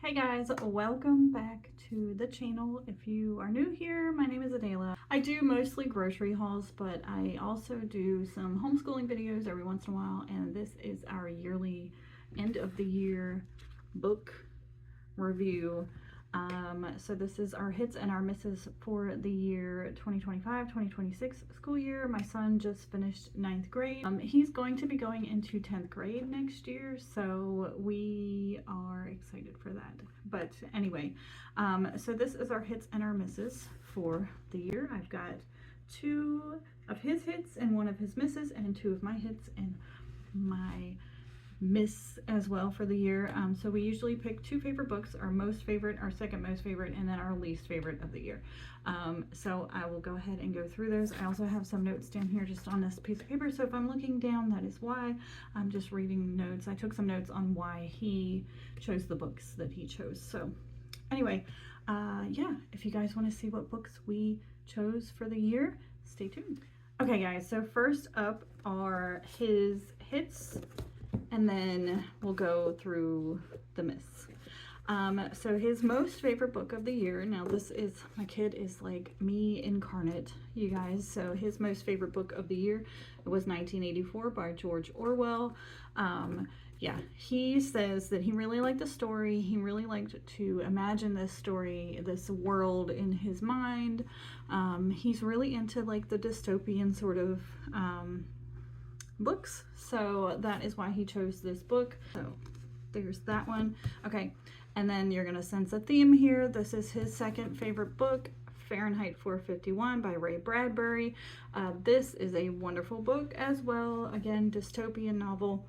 Hey guys, welcome back to the channel. If you are new here, my name is Adela. I do mostly grocery hauls, but I also do some homeschooling videos every once in a while, and this is our yearly end of the year book review. So this is our hits and our misses for the year 2025-2026 school year. My son just finished 9th grade. He's going to be going into 10th grade next year, so we are excited for that. But anyway, so this is our hits and our misses for the year. I've got 2 of his hits and 1 of his misses, and 2 of my hits and my miss as well for the year. So we usually pick 2 favorite books, our most favorite, our second most favorite, and then our least favorite of the year. So I will go ahead and go through those. I also have some notes down here just on this piece of paper, so if I'm looking down, that is why. I'm just reading notes. I took some notes on why he chose the books that he chose. So anyway, yeah, if you guys want to see what books we chose for the year, stay tuned. Okay guys, so first up are his hits, and then we'll go through the miss. So his most favorite book of the year, now this is, my kid is like me incarnate, you guys. So his most favorite book of the year was 1984 by George Orwell. Yeah, he says that he really liked the story. He really liked to imagine this story, this world in his mind. He's really into like the dystopian sort of books, so that is why he chose this book. So there's that one. Okay, and then you're gonna sense a theme here. This is his second favorite book, Fahrenheit 451 by Ray Bradbury. This is a wonderful book as well. Again, dystopian novel.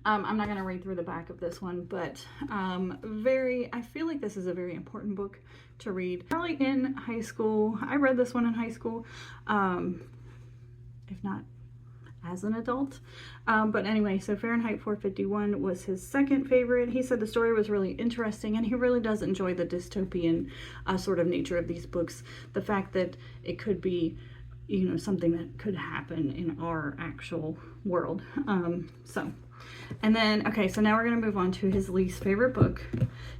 I'm not gonna read through the back of this one, but I feel like this is a very important book to read. Probably in high school. I read this one in high school, if not as an adult. But anyway, so Fahrenheit 451 was his second favorite. He said the story was really interesting, and he really does enjoy the dystopian sort of nature of these books. The fact that it could be, you know, something that could happen in our actual world. And then, okay, so now we're going to move on to his least favorite book.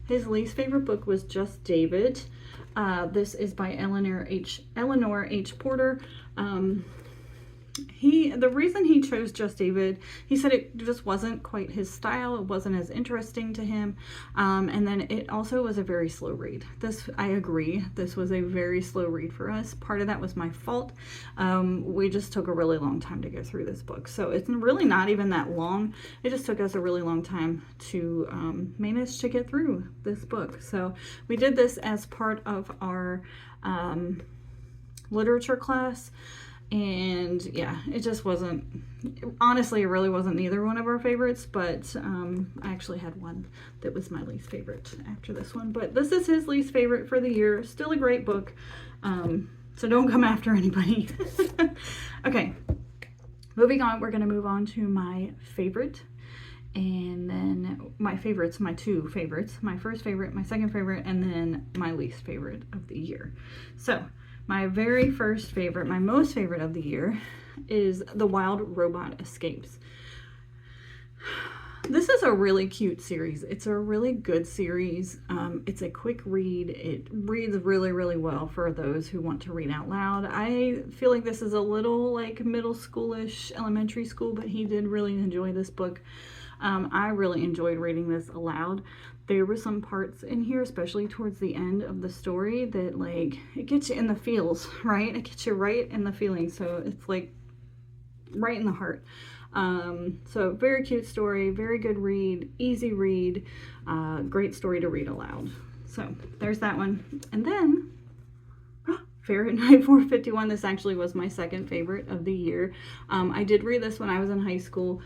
His least favorite book was Just David. This is by Eleanor H. Porter. The reason he chose Just David, he said it just wasn't quite his style. It wasn't as interesting to him. And then it also was a very slow read. I agree. This was a very slow read for us. Part of that was my fault. We just took a really long time to go through this book. So it's really not even that long. It just took us a really long time to manage to get through this book. So we did this as part of our literature class. And yeah, it just wasn't, honestly, it really wasn't neither one of our favorites, but I actually had one that was my least favorite after this one. But this is his least favorite for the year. Still a great book, so don't come after anybody. Okay, moving on, we're going to move on to my favorite. And then my favorites, my 2 favorites, my first favorite, my second favorite, and then my least favorite of the year. So my very first favorite, my most favorite of the year, is The Wild Robot Escapes. This is a really cute series. It's a really good series. It's a quick read. It reads really, really well for those who want to read out loud. I feel like this is a little like middle schoolish, elementary school, but he did really enjoy this book. I really enjoyed reading this aloud. There were some parts in here, especially towards the end of the story, that like, it gets you in the feels, right? It gets you right in the feeling. So it's like right in the heart. So very cute story, very good read, easy read, great story to read aloud. So there's that one. And then Fahrenheit 451, this actually was my second favorite of the year. I did read this when I was in high school.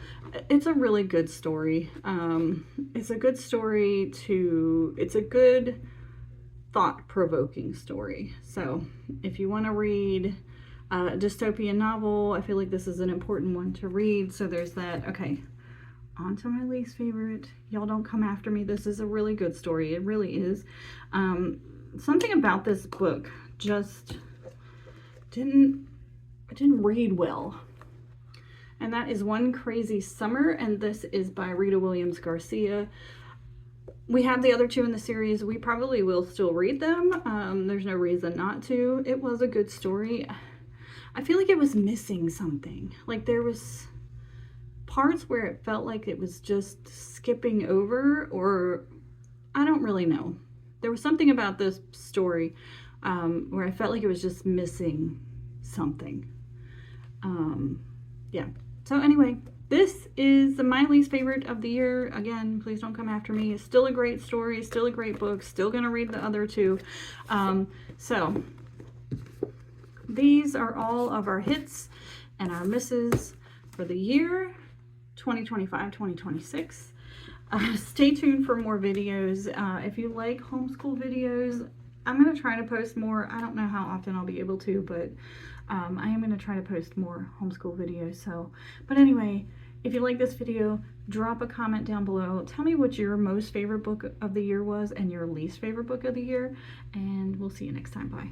It's a really good story. It's a good story it's a good thought-provoking story. So if you want to read a dystopian novel, I feel like this is an important one to read. So there's that. Okay, on to my least favorite. Y'all don't come after me. This is a really good story. It really is. Something about this book just didn't read well, and that is One Crazy Summer, and this is by Rita Williams Garcia. we have the other two in the series. We probably will still read them. There's no reason not to. It was a good story. I feel like it was missing something. Like there was parts where it felt like it was just skipping over, or I don't really know. There was something about this story where I felt like it was just missing something. Yeah. So anyway, this is my least favorite of the year. Again, please don't come after me. It's still a great story, still a great book, still gonna read the other two. So these are all of our hits and our misses for the year 2025-2026. Stay tuned for more videos. If you like homeschool videos, I'm going to try to post more. I don't know how often I'll be able to, but I am going to try to post more homeschool videos. But anyway, if you like this video, drop a comment down below. Tell me what your most favorite book of the year was and your least favorite book of the year, and we'll see you next time. Bye.